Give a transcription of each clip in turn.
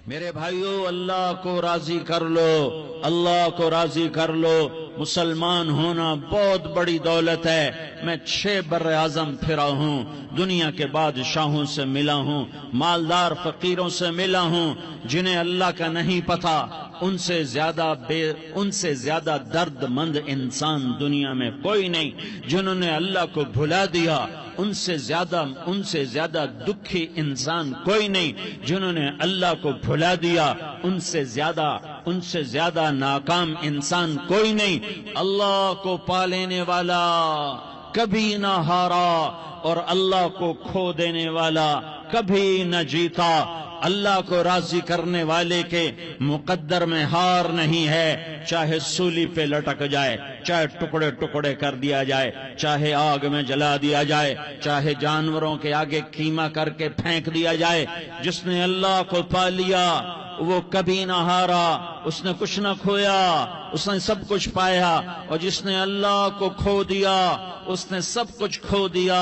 میرے بھائیو، اللہ کو راضی کر لو، اللہ کو راضی کر لو۔ مسلمان ہونا بہت بڑی دولت ہے۔ میں 6 بر اعظم پھرا ہوں، دنیا کے بادشاہوں سے ملا ہوں، مالدار فقیروں سے ملا ہوں، جنہیں اللہ کا نہیں پتا ان سے زیادہ درد مند انسان دنیا میں کوئی نہیں۔ جنہوں نے اللہ کو بھلا دیا ان سے زیادہ دکھی انسان کوئی نہیں۔ جنہوں نے اللہ کو بھلا دیا ان سے زیادہ ناکام انسان کوئی نہیں۔ اللہ کو پا لینے والا کبھی نہ ہارا اور اللہ کو کھو دینے والا کبھی نہ جیتا۔ اللہ کو راضی کرنے والے کے مقدر میں ہار نہیں ہے، چاہے سولی پہ لٹک جائے، چاہے ٹکڑے ٹکڑے کر دیا جائے، چاہے آگ میں جلا دیا جائے، چاہے جانوروں کے آگے قیمہ کر کے پھینک دیا جائے۔ جس نے اللہ کو پا لیا وہ کبھی نہ ہارا، اس نے کچھ نہ کھویا، اس نے سب کچھ پایا۔ اور جس نے اللہ کو کھو دیا اس نے سب کچھ کھو دیا،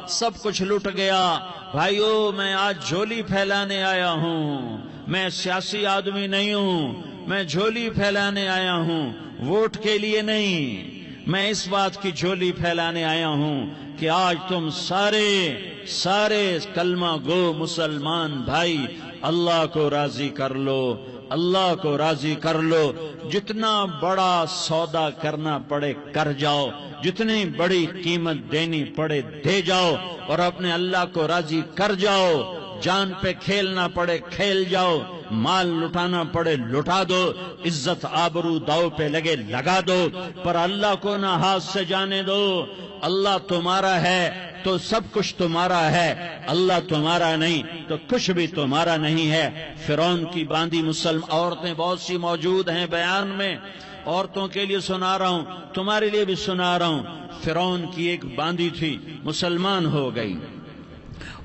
سب کچھ لٹ گیا۔ بھائیو، میں آج جھولی پھیلانے آیا ہوں، میں سیاسی آدمی نہیں ہوں، میں جھولی پھیلانے آیا ہوں، ووٹ کے لیے نہیں۔ میں اس بات کی جھولی پھیلانے آیا ہوں کہ آج تم سارے کلمہ گو مسلمان بھائی اللہ کو راضی کر لو، اللہ کو راضی کر لو۔ جتنا بڑا سودا کرنا پڑے کر جاؤ، جتنی بڑی قیمت دینی پڑے دے جاؤ، اور اپنے اللہ کو راضی کر جاؤ۔ جان پہ کھیلنا پڑے کھیل جاؤ، مال لٹانا پڑے لٹا دو، عزت آبرو داؤ پہ لگے لگا دو، پر اللہ کو نہ ہاتھ سے جانے دو۔ اللہ تمہارا ہے تو سب کچھ تمہارا ہے، اللہ تمہارا نہیں تو کچھ بھی تمہارا نہیں ہے۔ فرعون کی باندھی مسلم عورتیں بہت سی موجود ہیں بیان میں، عورتوں کے لیے سنا رہا ہوں، تمہارے لیے بھی سنا رہا ہوں۔ فرعون کی ایک باندھی تھی، مسلمان ہو گئی۔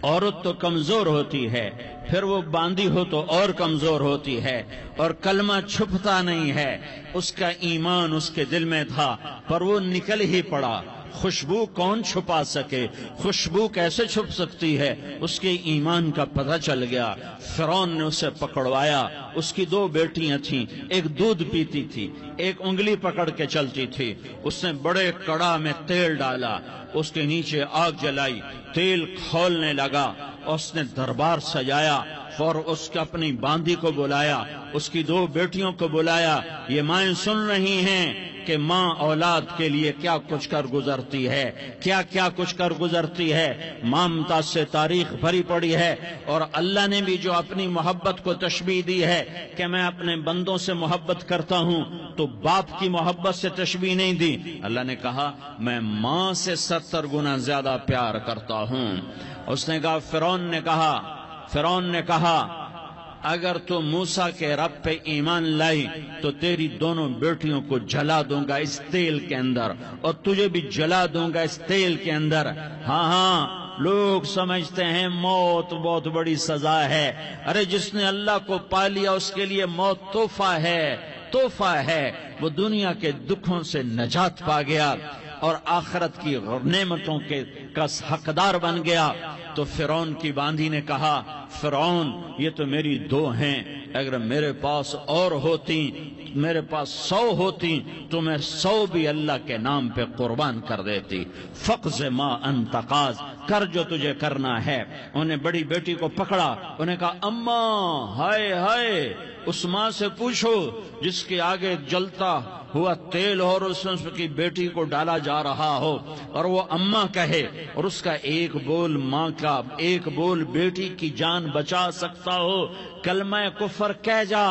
عورت تو کمزور ہوتی ہے، پھر وہ باندھی ہو تو اور کمزور ہوتی ہے، اور کلمہ چھپتا نہیں ہے۔ اس کا ایمان اس کے دل میں تھا پر وہ نکل ہی پڑا۔ خوشبو کون چھپا سکے، خوشبو کیسے چھپ سکتی ہے؟ اس کے ایمان کا پتہ چل گیا۔ فرعون نے اسے پکڑوایا۔ اس کی 2 بیٹیاں تھیں، ایک دودھ پیتی تھی، ایک انگلی پکڑ کے چلتی تھی۔ اس نے بڑے کڑا میں تیل ڈالا، اس کے نیچے آگ جلائی، تیل کھولنے لگا، اس نے دربار سجایا، اور اس کے اپنی باندھی کو بلایا، اس کی 2 بیٹیوں کو بلایا۔ یہ مائیں سن رہی ہیں کہ ماں اولاد کے لیے کیا کچھ کر گزرتی ہے، کیا کچھ کر گزرتی ہے۔ مامتا سے تاریخ بھری پڑی ہے، اور اللہ نے بھی جو اپنی محبت کو تشبیہ دی ہے کہ میں اپنے بندوں سے محبت کرتا ہوں، تو باپ کی محبت سے تشبیہ نہیں دی۔ اللہ نے کہا میں ماں سے 70 گنا زیادہ پیار کرتا ہوں۔ اس نے کہا فرعون نے کہا اگر تو موسیٰ کے رب پہ ایمان لائی تو تیری دونوں بیٹیوں کو جلا دوں گا اس تیل کے اندر، اور تجھے بھی جلا دوں گا اس تیل کے اندر۔ ہاں لوگ سمجھتے ہیں موت بہت بڑی سزا ہے۔ ارے جس نے اللہ کو پا لیا اس کے لیے موت تحفہ ہے۔ وہ دنیا کے دکھوں سے نجات پا گیا اور آخرت کی نعمتوں کا حقدار بن گیا۔ تو فرعون کی باندھی نے کہا فرعون یہ تو میری 2 ہیں، اگر میرے پاس اور ہوتی، میرے پاس 100 ہوتی تو میں 100 بھی اللہ کے نام پہ قربان کر دیتی۔ فقض ما انت قاض، کر جو تجھے کرنا ہے۔ انہیں بڑی بیٹی کو پکڑا، انہیں کہا اماں ہائے اس ماں سے پوچھو جس کے آگے جلتا ہوا تیل اور اس کی بیٹی کو ڈالا جا رہا ہو، اور وہ اماں کہے، اور اس کا ایک بول ماں کا، ایک بول بیٹی کی جان بچا سکتا ہو۔ کلمہ کفر کہہ جا،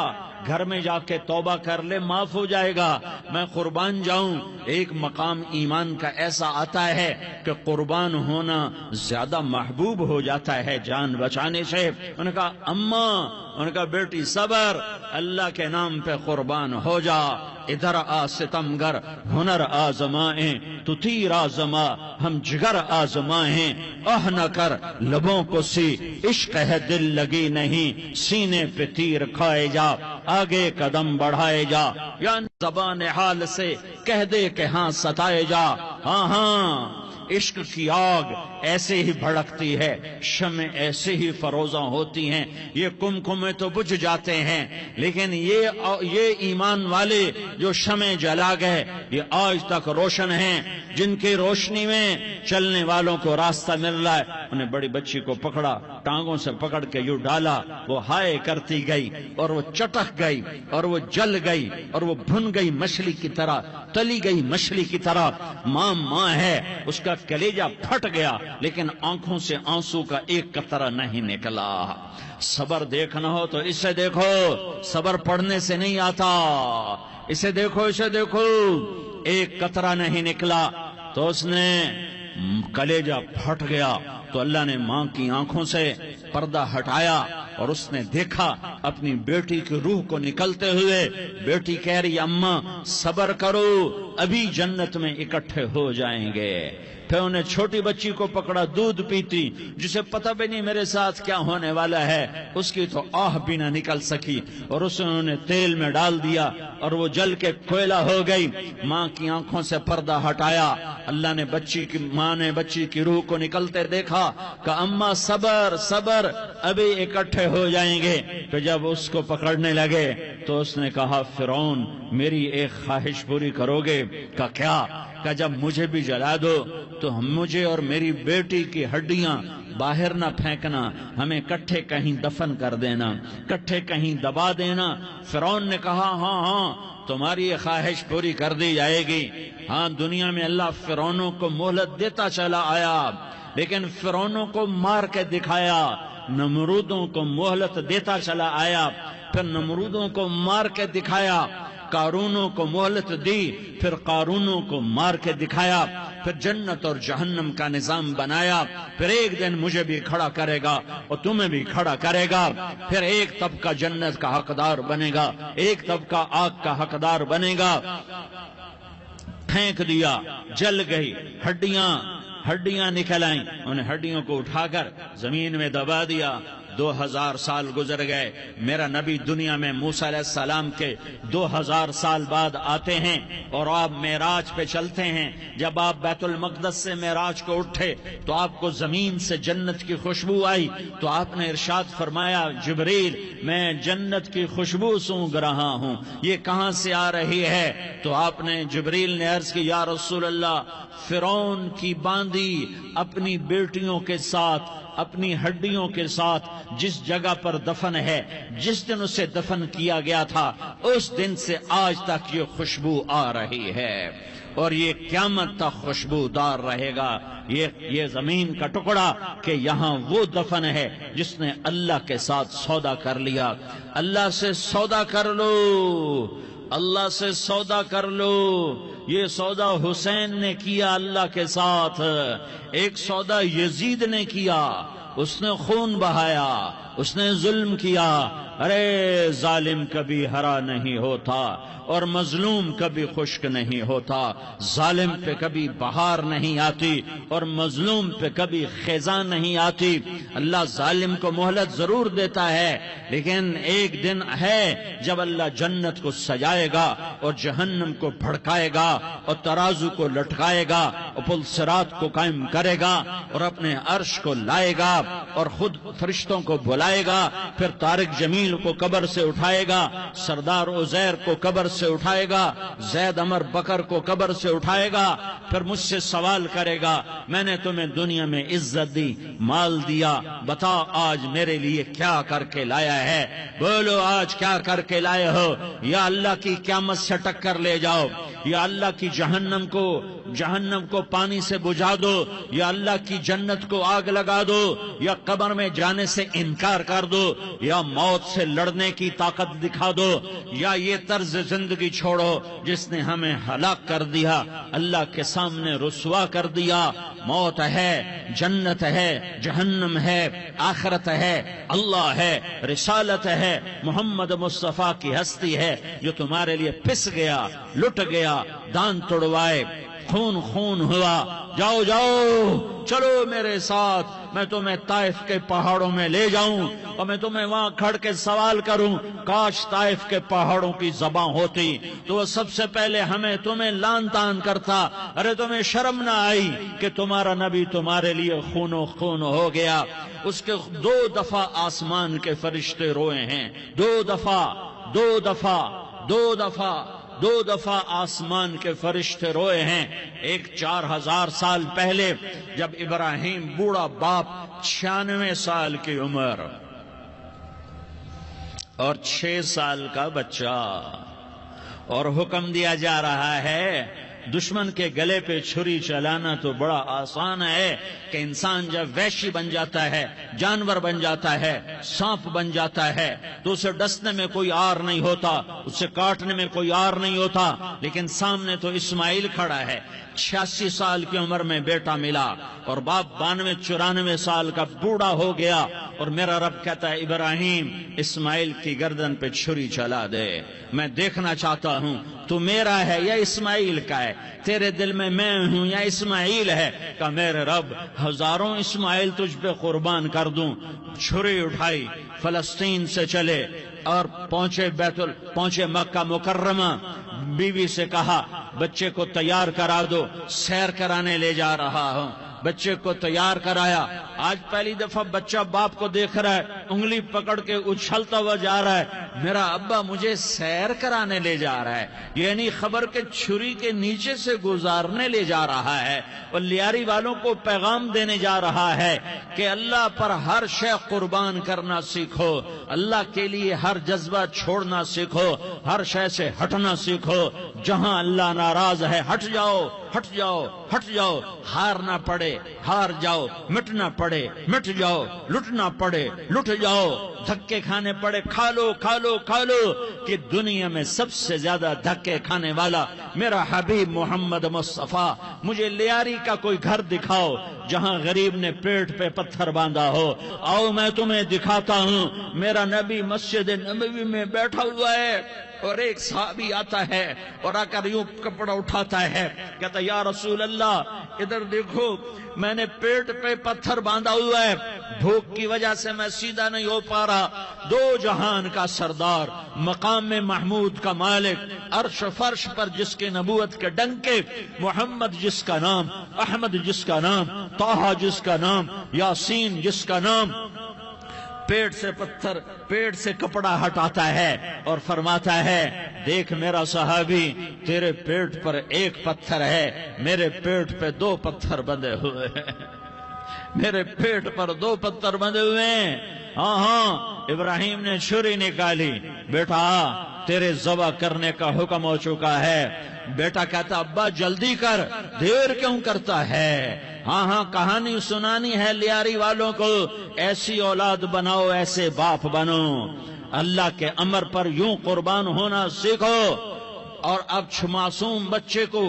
گھر میں جا کے توبہ کر لے، معاف ہو جائے گا۔ میں قربان جاؤں۔ ایک مقام ایمان کا ایسا آتا ہے کہ قربان ہونا زیادہ محبوب ہو جاتا ہے جان بچانے سے۔ انہوں نے کہا اماں، انہوں نے کہا بیٹی صبر، اللہ کے نام پہ قربان ہو جا۔ ادھر آ ستمگر ہنر آزمائیں، تو تیر آزما ہم جگر آزمائیں۔ نہ کر لبوں کو سی عشق ہے دل لگی نہیں، سینے پہ تیر کھائے جا، آگے قدم بڑھائے جا، یا زبان حال سے کہہ دے کہ ہاں ستائے جا۔ ہاں عشق کی آگ ایسے ہی بھڑکتی ہے، شمع ایسے ہی فروزاں ہوتی ہیں، یہ کمکمے تو بجھ جاتے ہیں، لیکن یہ ایمان والے جو شمع جلا گئے یہ آج تک روشن ہیں، جن کی روشنی میں چلنے والوں کو راستہ مل رہا ہے۔ انہیں بڑی بچی کو پکڑا، ٹانگوں سے پکڑ کے یوں ڈالا، وہ ہائے کرتی گئی اور وہ چٹک گئی اور وہ جل گئی اور وہ بھن گئی مچھلی کی طرح، تلی گئی مچھلی کی طرح۔ ماں ہے، اس کا کلیجہ پھٹ گیا لیکن آنکھوں سے آنسو کا ایک قطرہ نہیں نکلا۔ صبر دیکھنا ہو تو اسے دیکھو، صبر پڑھنے سے نہیں آتا، اسے دیکھو، اسے دیکھو۔ ایک قطرہ نہیں نکلا تو اس نے کلیجہ پھٹ گیا، تو اللہ نے ماں کی آنکھوں سے پردہ ہٹایا اور اس نے دیکھا اپنی بیٹی کی روح کو نکلتے ہوئے۔ بیٹی کہہ رہی اماں صبر کرو، ابھی جنت میں اکٹھے ہو جائیں گے۔ پھر انہیں چھوٹی بچی کو پکڑا، دودھ پیتی، جسے پتہ بھی نہیں میرے ساتھ کیا ہونے والا ہے، اس کی تو آہ بھی نہ نکل سکی، اور اسے انہوں نے تیل میں ڈال دیا اور وہ جل کے کوئلہ ہو گئی۔ ماں کی آنکھوں سے پردہ ہٹایا، اللہ نے ماں نے بچی کی روح کو نکلتے دیکھا کہ اماں صبر صبر، ابھی اکٹھے ہو جائیں گے۔ تو جب اس کو پکڑنے لگے تو اس نے کہا فرعون میری ایک خواہش پوری کرو گے؟ کہ کیا؟ کہ جب مجھے بھی جلا دو تو مجھے اور میری بیٹی کی ہڈیاں باہر نہ پھینکنا، ہمیں کٹھے کہیں دفن کر دینا، کٹھے کہیں دبا دینا۔ فرعون نے کہا ہاں تمہاری یہ خواہش پوری کر دی جائے گی۔ ہاں دنیا میں اللہ فرعونوں کو مہلت دیتا چلا آیا، لیکن فرعونوں کو مار کے دکھایا، نمرودوں کو مہلت دیتا چلا آیا، پھر نمرودوں کو مار کے دکھایا، قارونوں کو مہلت دی، پھر قارونوں کو مار کے دکھایا، پھر جنت اور جہنم کا نظام بنایا۔ پھر ایک دن مجھے بھی کھڑا کرے گا اور تمہیں بھی کھڑا کرے گا، پھر ایک طبقہ جنت کا حقدار بنے گا، ایک طبقہ آگ کا حقدار بنے گا۔ پھینک دیا، جل گئی، ہڈیاں نکل آئیں، انہیں ہڈیوں کو اٹھا کر زمین میں دبا دیا۔ 2000 سال گزر گئے، میرا نبی دنیا میں موسیٰ علیہ السلام کے 2000 سال بعد آتے ہیں اور آپ معراج پہ چلتے ہیں۔ جب آپ بیت المقدس سے معراج کو اٹھے تو آپ کو زمین سے جنت کی خوشبو آئی، تو آپ نے ارشاد فرمایا جبریل میں جنت کی خوشبو سونگھ رہا ہوں، یہ کہاں سے آ رہی ہے؟ تو آپ نے جبریل نے عرض کی یا رسول اللہ فرعون کی باندی اپنی بیٹیوں کے ساتھ، اپنی ہڈیوں کے ساتھ جس جگہ پر دفن ہے، جس دن اسے دفن کیا گیا تھا اس دن سے آج تک یہ خوشبو آ رہی ہے، اور یہ قیامت تک خوشبودار رہے گا۔ یہ زمین کا ٹکڑا کہ یہاں وہ دفن ہے جس نے اللہ کے ساتھ سودا کر لیا۔ اللہ سے سودا کر لو، اللہ سے سودا کر لو۔ یہ سودا حسین نے کیا اللہ کے ساتھ، ایک سودا یزید نے کیا، اس نے خون بہایا، اس نے ظلم کیا۔ ارے ظالم کبھی ہرا نہیں ہوتا اور مظلوم کبھی خشک نہیں ہوتا، ظالم پہ کبھی بہار نہیں آتی اور مظلوم پہ کبھی خزاں نہیں آتی۔ اللہ ظالم کو مہلت ضرور دیتا ہے، لیکن ایک دن ہے جب اللہ جنت کو سجائے گا اور جہنم کو بھڑکائے گا اور ترازو کو لٹکائے گا اور پل صراط کو قائم کرے گا اور اپنے عرش کو لائے گا اور خود فرشتوں کو بلائے گا، پھر طارق جمیل کو قبر سے اٹھائے گا، سردار عزیر کو قبر سے اٹھائے گا، زید عمر بکر کو قبر سے اٹھائے گا، پھر مجھ سے سوال کرے گا میں نے تمہیں دنیا میں عزت دی، مال دیا، بتا آج میرے لیے کیا کر کے لایا ہے؟ بولو آج کیا کر کے لائے ہو؟ یا اللہ کی قیامت سے ٹکر لے جاؤ، یا اللہ کی جہنم کو پانی سے بجھا دو، یا اللہ کی جنت کو آگ لگا دو، یا قبر میں جانے سے انکار کر دو، یا موت سے لڑنے کی طاقت دکھا دو، یا یہ طرز زندگی چھوڑو جس نے ہمیں ہلاک کر دیا، اللہ کے سامنے رسوا کر دیا۔ موت ہے، جنت ہے، جہنم ہے، آخرت ہے، اللہ ہے، رسالت ہے، محمد مصطفیٰ کی ہستی ہے جو تمہارے لیے پس گیا، لٹ گیا، دان توڑوائے، خون خون ہوا، جاؤ جاؤ چلو میرے ساتھ، میں تمہیں طائف کے پہاڑوں میں لے جاؤں اور میں تمہیں وہاں کھڑ کے سوال کروں، کاش طائف کے پہاڑوں کی زبان ہوتی تو وہ سب سے پہلے ہمیں تمہیں لان تان کرتا، ارے تمہیں شرم نہ آئی کہ تمہارا نبی تمہارے لیے خون و خون ہو گیا۔ اس کے 2 دفعہ آسمان کے فرشتے روئے ہیں، 2 دفعہ آسمان کے فرشتے روئے ہیں۔ ایک 4000 سال پہلے جب ابراہیم بوڑھا باپ 96 سال کی عمر اور 6 سال کا بچہ، اور حکم دیا جا رہا ہے دشمن کے گلے پہ چھری چلانا تو بڑا آسان ہے کہ انسان جب وحشی بن جاتا ہے، جانور بن جاتا ہے، سانپ بن جاتا ہے تو اسے ڈسنے میں کوئی آر نہیں ہوتا، اسے کاٹنے میں کوئی آر نہیں ہوتا، لیکن سامنے تو اسماعیل کھڑا ہے، 86 سال کی عمر میں بیٹا ملا اور باپ 92-94 سال کا بوڑھا ہو گیا، اور میرا رب کہتا ہے ابراہیم اسماعیل کی گردن پہ چھری چلا دے، میں دیکھنا چاہتا ہوں تو میرا ہے یا اسماعیل کا ہے، تیرے دل میں ہوں یا اسماعیل ہے؟ کہ میرے رب ہزاروں اسماعیل تجھ پہ قربان کر دوں۔ چھری اٹھائی، فلسطین سے چلے اور پہنچے مکہ مکرمہ، بیوی سے کہا بچے کو تیار کرا دو، سیر کرانے لے جا رہا ہوں۔ بچے کو تیار کرایا، آج پہلی دفعہ بچہ باپ کو دیکھ رہا ہے، انگلی پکڑ کے اچھلتا ہوا جا رہا ہے، میرا ابا مجھے سیر کرانے لے جا رہا ہے، یعنی خبر کے چھری کے نیچے سے گزارنے لے جا رہا ہے، اور لیاری والوں کو پیغام دینے جا رہا ہے کہ اللہ پر ہر شے قربان کرنا سیکھو، اللہ کے لیے ہر جذبہ چھوڑنا سیکھو، ہر شے سے ہٹنا سیکھو، جہاں اللہ ناراض ہے ہٹ جاؤ، ہٹ جاؤ، ہٹ جاؤ، ہارنا پڑے ہار جاؤ، مٹنا پڑے مٹ جاؤ، لٹنا پڑے لٹ جاؤ، دھکے کھانے پڑے کھا لو کھا لو کھا لو، کہ دنیا میں سب سے زیادہ دھکے کھانے والا میرا حبیب محمد مصطفیٰ۔ مجھے لیاری کا کوئی گھر دکھاؤ جہاں غریب نے پیٹ پہ پتھر باندھا ہو، آؤ میں تمہیں دکھاتا ہوں۔ میرا نبی مسجد نبوی میں بیٹھا ہوا ہے اور ایک صحابی آتا ہے اور آ کر یوں کپڑا اٹھاتا ہے، کہتا یا رسول اللہ ادھر دیکھو، میں نے پیٹ پہ پتھر باندھا ہوا ہے، بھوک کی وجہ سے میں سیدھا نہیں ہو پا رہا۔ 2 جہان کا سردار، مقام محمود کا مالک، عرش فرش پر جس کے نبوت کے ڈنکے، محمد جس کا نام، احمد جس کا نام، طٰہٰ جس کا نام، یاسین جس کا نام، پیٹ سے کپڑا ہٹاتا ہے اور فرماتا ہے دیکھ میرا صحابی، تیرے پیٹ پر 1 پتھر ہے، میرے پیٹ پہ 2 پتھر بندھے ہوئے ہیں، میرے پیٹ پر 2 پتھر بندھے ہوئے ہیں۔ ہاں ابراہیم نے چھری نکالی، بیٹا تیرے ذبح کرنے کا حکم ہو چکا ہے۔ بیٹا کہتا ابا جلدی کر، دیر کیوں کرتا ہے؟ ہاں کہانی سنانی ہے لیاری والوں کو، ایسی اولاد بناؤ، ایسے باپ بنو، اللہ کے امر پر یوں قربان ہونا سیکھو۔ اور اب معصوم بچے کو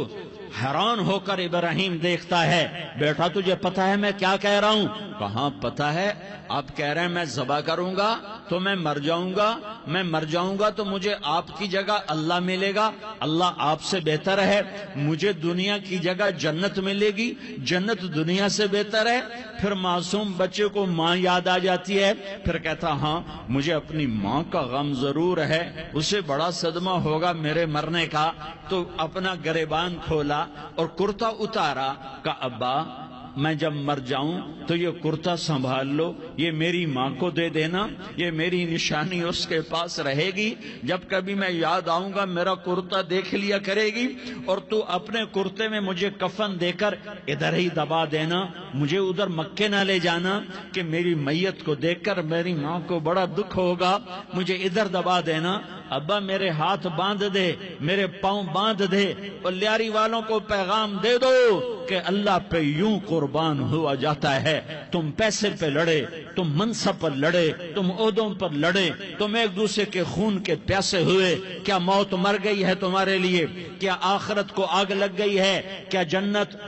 حیران ہو کر ابراہیم دیکھتا ہے، بیٹا تجھے پتا ہے میں کیا کہہ رہا ہوں؟ کہاں پتا ہے، آپ کہہ رہے ہیں میں ذبح کروں گا تو میں مر جاؤں گا، میں مر جاؤں گا تو مجھے آپ کی جگہ اللہ ملے گا، اللہ آپ سے بہتر ہے، مجھے دنیا کی جگہ جنت ملے گی، جنت دنیا سے بہتر ہے۔ پھر معصوم بچے کو ماں یاد آ جاتی ہے، پھر کہتا ہاں مجھے اپنی ماں کا غم ضرور ہے، اسے بڑا صدمہ ہوگا میرے مرنے کا۔ تو اپنا گریبان کھولا اور کرتا اتارا، کہ ابا میں جب مر جاؤں تو یہ کرتا سنبھال لو، یہ میری ماں کو دے دینا، یہ میری نشانی اس کے پاس رہے گی، جب کبھی میں یاد آؤں گا میرا کرتا دیکھ لیا کرے گی، اور تو اپنے کرتے میں مجھے کفن دے کر ادھر ہی دبا دینا، مجھے ادھر مکے نہ لے جانا کہ میری میت کو دیکھ کر میری ماں کو بڑا دکھ ہوگا، مجھے ادھر دبا دینا۔ ابا میرے ہاتھ باندھ دے، میرے پاؤں باندھ دے، اور لیاری والوں کو پیغام دے دو کہ اللہ پہ یوں قربان ہوا جاتا ہے۔ تم پیسے پہ لڑے، تم منصب پر لڑے، تم عہدوں پر لڑے، تم ایک دوسرے کے خون کے پیاسے ہوئے، کیا موت مر گئی ہے تمہارے لیے؟ کیا آخرت کو آگ لگ گئی ہے؟ کیا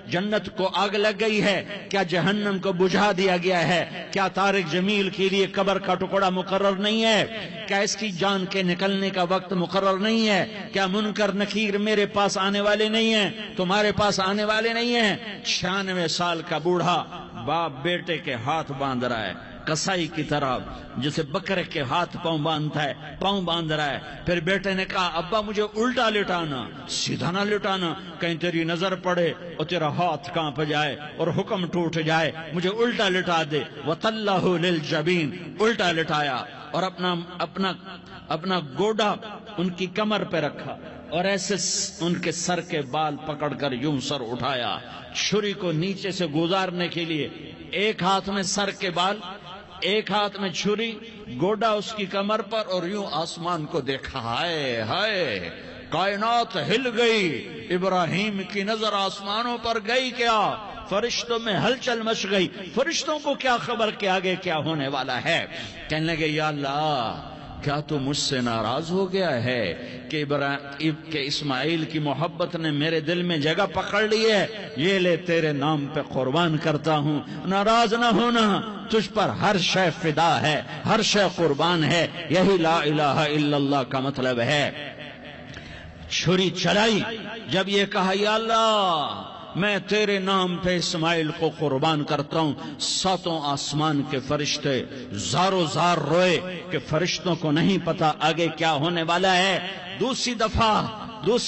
جنت کو آگ لگ گئی ہے؟ کیا جہنم کو بجھا دیا گیا ہے؟ کیا طارق جمیل کے لیے قبر کا ٹکڑا مقرر نہیں ہے؟ کیا اس کی جان کے نکلنے کا وقت مقرر نہیں ہے؟ کیا منکر نکیر میرے پاس آنے والے نہیں ہیں، تمہارے پاس آنے والے نہیں ہیں؟ 96 سال کا بوڑھا باپ بیٹے کے ہاتھ باندھ رہا ہے کسائی کی طرح، جسے بکرے کے ہاتھ پاؤں باندھتا ہے، پاؤں باندھ رہا ہے۔ پھر بیٹے نے کہا ابا مجھے الٹا لٹانا، سیدھا نہ لٹانا، کہیں تیری نظر پڑے اور تیرا ہاتھ کانپ جائے اور حکم ٹوٹ جائے، مجھے الٹا لٹا دے۔ وَطَلَّهُ لِلْجَبِينِ، الٹا لٹایا اور اپنا گوڈا ان کی کمر پہ رکھا اور ایسے ان کے سر کے بال پکڑ کر یوں سر اٹھایا، چھری کو نیچے سے گزارنے کے لیے، ایک ہاتھ میں سر کے بال، ایک ہاتھ میں چھری، گوڈا اس کی کمر پر، اور یوں آسمان کو دیکھا۔ ہائے ہائے، کائنات ہل گئی، ابراہیم کی نظر آسمانوں پر گئی، کیا فرشتوں میں ہلچل مچ گئی۔ فرشتوں کو کیا خبر کہ آگے کیا ہونے والا ہے؟ کہنے لگے یا اللہ، کیا تو مجھ سے ناراض ہو گیا ہے کہ اسماعیل کی محبت نے میرے دل میں جگہ پکڑ لی ہے؟ یہ لے تیرے نام پہ قربان کرتا ہوں، ناراض نہ ہونا، تجھ پر ہر شے فدا ہے، ہر شے قربان ہے، یہی لا الہ الا اللہ کا مطلب ہے۔ چھری چلائی، جب یہ کہا یا اللہ میں تیرے نام پہ اسماعیل کو قربان کرتا ہوں، 7 آسمان کے فرشتے زارو زار روئے کہ فرشتوں کو نہیں پتا آگے کیا ہونے والا ہے۔ دوسری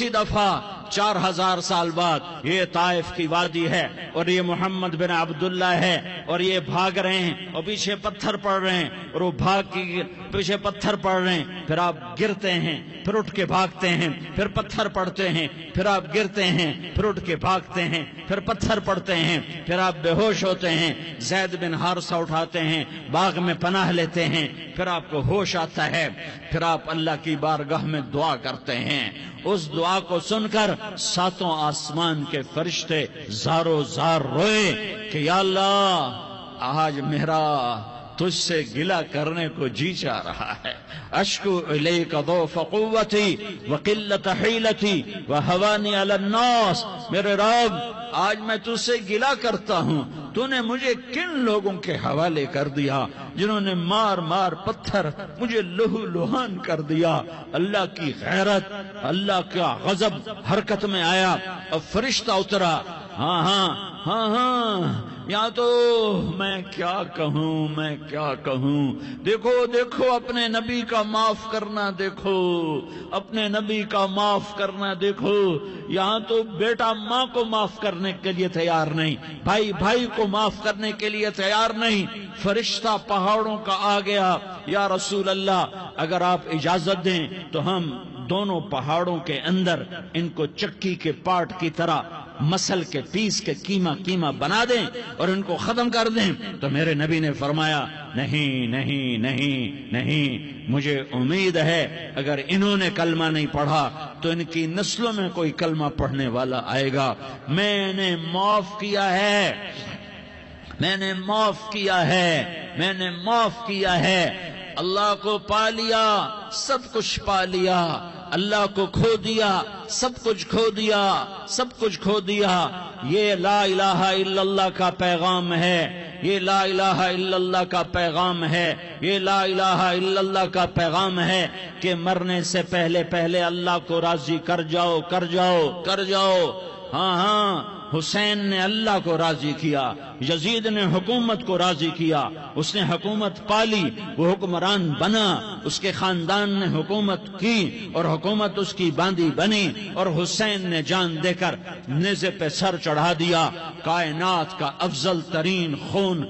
دفعہ 4000 سال بعد یہ طائف کی وادی ہے اور یہ محمد بن عبداللہ ہے اور یہ بھاگ رہے ہیں اور پیچھے پتھر پڑ رہے ہیں اور وہ بھاگ کے پیچھے پتھر پڑ رہے ہیں، پھر آپ گرتے ہیں، پھر اٹھ کے بھاگتے ہیں، پھر پتھر پڑتے ہیں، پھر آپ گرتے ہیں، پھر اٹھ کے بھاگتے ہیں، پھر پتھر پڑتے ہیں، پھر آپ بے ہوش ہوتے ہیں، زید بن حارثہ اٹھاتے ہیں، باغ میں پناہ لیتے ہیں، پھر آپ کو ہوش آتا ہے، پھر آپ اللہ کی بارگاہ میں دعا کرتے ہیں۔ اس دعا کو سن کر 7 آسمان کے فرشتے زارو زار روئے کہ یا اللہ آج میرا تجھ سے گلہ کرنے کو جی چاہ رہا ہے۔ اشکو الیک ضعف قوتی وقلت حیلتی وہوانی علی الناس، میرے رب آج میں تجھ سے گلہ کرتا ہوں، تو نے مجھے کن لوگوں کے حوالے کر دیا جنہوں نے مار مار پتھر مجھے لہو لہان کر دیا۔ اللہ کی غیرت، اللہ کا غضب حرکت میں آیا اور فرشتہ اترا۔ ہاں یا تو میں کیا کہوں، دیکھو اپنے نبی کا معاف کرنا، دیکھو اپنے نبی کا معاف کرنا، دیکھو یہاں تو بیٹا ماں کو معاف کرنے کے لیے تیار نہیں، بھائی کو معاف کرنے کے لیے تیار نہیں۔ فرشتہ پہاڑوں کا آ گیا، یا رسول اللہ اگر آپ اجازت دیں تو ہم دونوں پہاڑوں کے اندر ان کو چکی کے پاٹ کی طرح مسل کے پیس کے کیما بنا دیں اور ان کو ختم کر دیں۔ تو میرے نبی نے فرمایا نہیں، مجھے امید ہے اگر انہوں نے کلمہ نہیں پڑھا تو ان کی نسلوں میں کوئی کلمہ پڑھنے والا آئے گا۔ میں نے معاف کیا ہے، اللہ کو پا لیا، سب کچھ پا لیا، اللہ کو کھو دیا، سب کچھ کھو دیا۔ یہ لا الہ الا اللہ کا پیغام ہے، یہ لا الہ الا اللہ کا پیغام ہے، یہ لا الہ الا اللہ کا پیغام ہے کہ مرنے سے پہلے اللہ کو راضی کر جاؤ۔ ہاں حسین نے اللہ کو راضی کیا، یزید نے حکومت کو راضی کیا، اس نے حکومت پالی، وہ حکمران بنا، اس کے خاندان نے حکومت کی اور حکومت اس کی باندھی بنی، اور حسین نے جان دے کر نیزے پہ سر چڑھا دیا۔ کائنات کا افضل ترین خون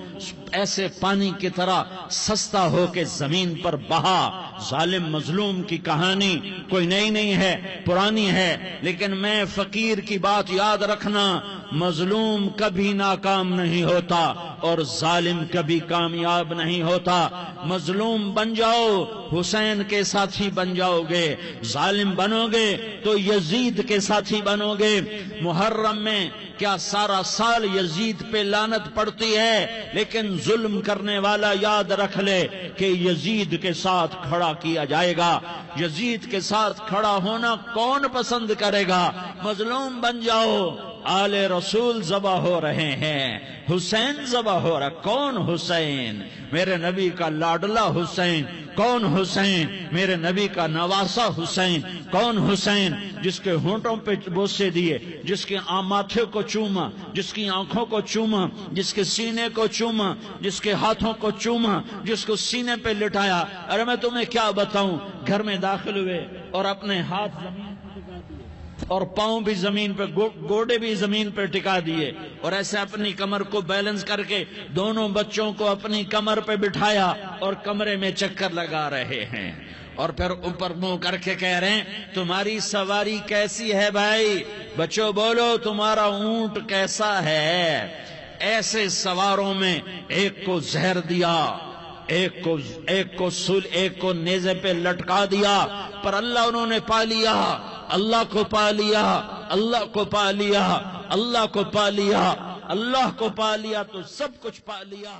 ایسے پانی کی طرح سستا ہو کے زمین پر بہا۔ ظالم مظلوم کی کہانی کوئی نئی نہیں ہے، پرانی ہے، لیکن میں فقیر کی بات یاد رکھنا، مظلوم کبھی ناکام نہیں ہوتا اور ظالم کبھی کامیاب نہیں ہوتا۔ مظلوم بن جاؤ حسین کے ساتھی بن جاؤ گے، ظالم بنو گے تو یزید کے ساتھی بنو گے۔ محرم میں کیا سارا سال یزید پہ لعنت پڑتی ہے؟ لیکن ظلم کرنے والا یاد رکھ لے کہ یزید کے ساتھ کھڑا کیا جائے گا۔ یزید کے ساتھ کھڑا ہونا کون پسند کرے گا؟ مظلوم بن جاؤ، آل رسول ذبح ہو رہے ہیں، حسین ذبح ہو رہا۔ کون حسین؟ میرے نبی کا لاڈلا حسین۔ کون حسین؟ میرے نبی کا نواسا حسین۔ کون حسین؟ جس کے ہونٹوں پہ بوسے دیے، جس کے ماتھے کو چوما، جس کی آنکھوں کو چوما، جس کے سینے کو چوما، جس کے ہاتھوں کو چوما، جس کو سینے پہ لٹایا۔ ارے میں تمہیں کیا بتاؤں، گھر میں داخل ہوئے اور اپنے ہاتھ زمین پہ ٹکا دیے اور پاؤں بھی زمین پہ، گوڑے بھی زمین پہ ٹکا دیے، اور ایسے اپنی کمر کو بیلنس کر کے دونوں بچوں کو اپنی کمر پہ بٹھایا اور کمرے میں چکر لگا رہے ہیں، اور پھر اوپر منہ کر کے کہہ رہے ہیں تمہاری سواری کیسی ہے بھائی؟ بچوں بولو تمہارا اونٹ کیسا ہے؟ ایسے سواروں میں ایک کو زہر دیا، ایک کو نیزے پہ لٹکا دیا، پر اللہ انہوں نے پا لیا، اللہ کو پا لیا، اللہ کو پا لیا، اللہ کو پا لیا، اللہ کو پا لیا تو سب کچھ پا لیا۔